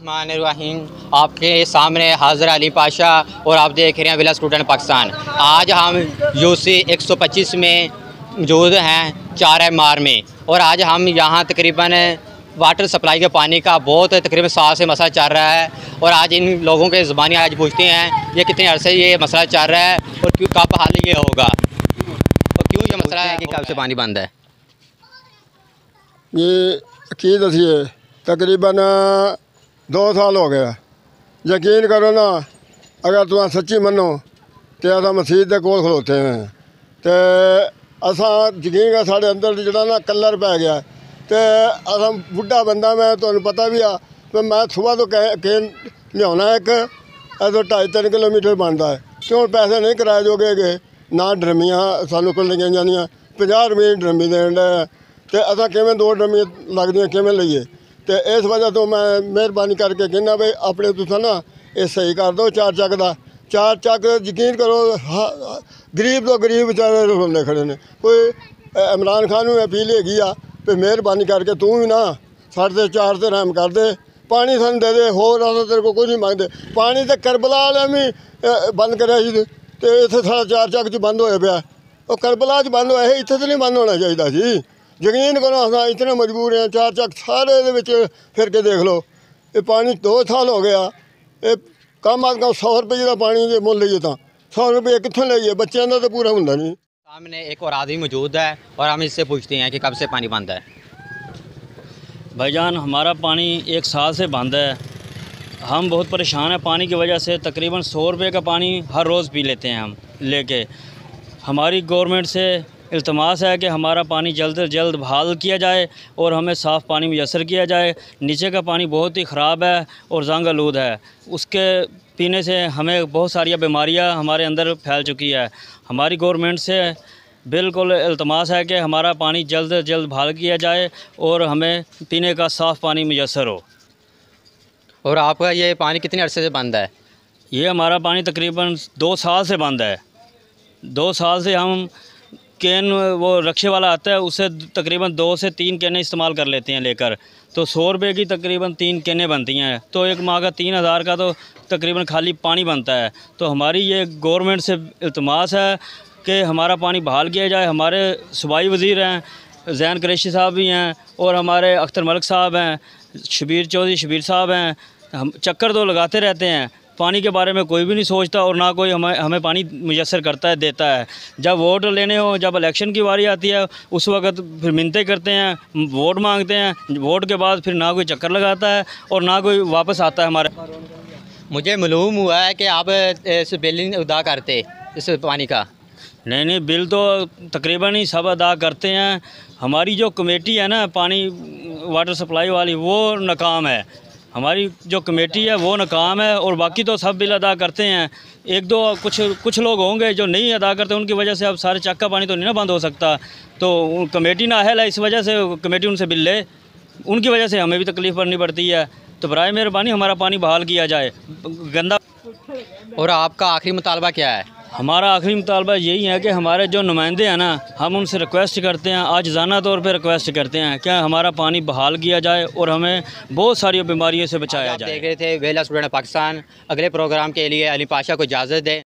बिस्मिल्लाहिर्रहमानिर्रहीम। आपके सामने हाजिर अली पाशा और आप देख रहे हैं विला स्टूडेंट पाकिस्तान। आज हम यूसी 125 में मौजूद हैं 4 मार में, और आज हम यहाँ तकरीबन वाटर सप्लाई के पानी का बहुत तकरीबन साल से मसला चल रहा है। और आज इन लोगों के ज़बानी आज पूछते हैं ये कितने अरसे ये मसला चल रहा है और क्यों, कब हल ये होगा, और क्यों ये मसला है कि कब से पानी बंद है। ये की दसिए तकरीबन 2 साल हो गया। यकीन करो ना, अगर तुम सच्ची मनो तो अस मसीत के कोल खलोते हैं तो असा यकीन कर साढ़े अंदर जो ना कलर पै गया। तो अस बुढ़ा बंदा, मैं तुहानू पता भी आ, तो मैं सुबह तो केन लिया एक तो 2.5-3 किलोमीटर बनता है, क्यों पैसे नहीं कराए जोगे गए ना। ड्रमियाँ सानू को लगियां जानियां 50 रुपये ड्रमी देन डे, तो असा किमें 2 ड्रमियाँ लगदियां किमें लईए। तो इस वजह तो मैं मेहरबानी करके कहना भाई अपने तुसा ना ये सही कर दो 4 चक का 4 चक। यकीन करो गरीब तो गरीब बेचारे रोंदे खड़े ने। कोई इमरान खान नूं अपील हैगी आ भी मेहरबानी करके तू भी ना साढ़े 4 ते रहम कर दे, पानी सानूं दे दे, होर अस तेरे को कुछ नहीं मंगते। पानी तो करबला वाले भी बंद करा सी, तो इत्थे साढ़ा 4 चक च बंद होया पिया। वो करबला च बंद होया, इत्थे तो नहीं बंद होना चाहिए सी। यकीन करो अस इतने मजबूर हैं, 4 चक सारे फिर के देख लो। ये पानी 2 साल हो गया, ये कम अज कम 100 रुपये का पानी जो मुल लीए तो 100 रुपये कितों लीए, बच्चों का तो पूरा होंगे नहीं। सामने एक और आदमी मौजूद है और हम इससे पूछते हैं कि कब से पानी बंद है। भाईजान, हमारा पानी 1 साल से बंद है। हम बहुत परेशान हैं पानी की वजह से। तकरीबन 100 रुपये का पानी हर रोज़ पी लेते हैं हम लेके। हमारी गवर्नमेंट से इल्तमास है कि हमारा पानी जल्द से जल्द बहाल किया जाए और हमें साफ़ पानी मुयस्सर किया जाए। नीचे का पानी बहुत ही ख़राब है और जंग आलूद है, उसके पीने से हमें बहुत सारी बीमारियां हमारे अंदर फैल चुकी है। हमारी गवर्नमेंट से बिल्कुल इल्तमास है कि हमारा पानी जल्द से जल्द बहाल किया जाए और हमें पीने का साफ़ पानी मुयस्सर हो। और आपका ये पानी कितने अरसे से बंद है? ये हमारा पानी तकरीबन 2 साल से बंद है। 2 साल से हम कैन, वो रक्शे वाला आता है, उससे तकरीबन 2 से 3 कैनें इस्तेमाल कर लेते हैं लेकर, तो 100 रुपये की तकरीबन 3 कैनें बनती हैं। तो एक माह का 3000 का तो तकरीबन खाली पानी बनता है। तो हमारी ये गवर्नमेंट से इल्तमास है कि हमारा पानी बहाल किया जाए। हमारे सूबाई वज़ीर हैं ज़ैन कुरैशी साहब भी हैं, और हमारे अख्तर मलिक साहब हैं, शबीर चौधरी शबीर साहब हैं। हम चक्कर तो लगाते रहते हैं, पानी के बारे में कोई भी नहीं सोचता और ना कोई हमें पानी मुयस्सर करता है, देता है। जब वोट लेने हो, जब इलेक्शन की बारी आती है, उस वक्त फिर मिन्नतें करते हैं, वोट मांगते हैं। वोट के बाद फिर ना कोई चक्कर लगाता है और ना कोई वापस आता है हमारे। मुझे मालूम हुआ है कि आप इस बिल नहीं अदा करते इस पानी का। नहीं, बिल तो तकरीबन ही सब अदा करते हैं। हमारी जो कमेटी है ना पानी वाटर सप्लाई वाली, वो नाकाम है। हमारी जो कमेटी है वो नाकाम है, और बाकी तो सब बिल अदा करते हैं। 1-2 कुछ लोग होंगे जो नहीं अदा करते, उनकी वजह से अब सारे चक का पानी तो नहीं ना बंद हो सकता। तो कमेटी नाअहल है, इस वजह से कमेटी उनसे बिल ले, उनकी वजह से हमें भी तकलीफ़ पड़नी पड़ती है। तो बराए मेहरबानी हमारा पानी बहाल किया जाए, गंदा। और आपका आखिरी मुतालबा क्या है? हमारा आखिरी मुतालबा यही है कि हमारे जो नुमाइंदे हैं ना, हम उनसे रिक्वेस्ट करते हैं, आजिज़ाना तौर पे रिक्वेस्ट करते हैं कि हमारा पानी बहाल किया जाए और हमें बहुत सारी बीमारियों से बचाया जाए। देख रहे थे वेला स्टूडेंट पाकिस्तान। अगले प्रोग्राम के लिए अली पाशा को इजाज़त दें।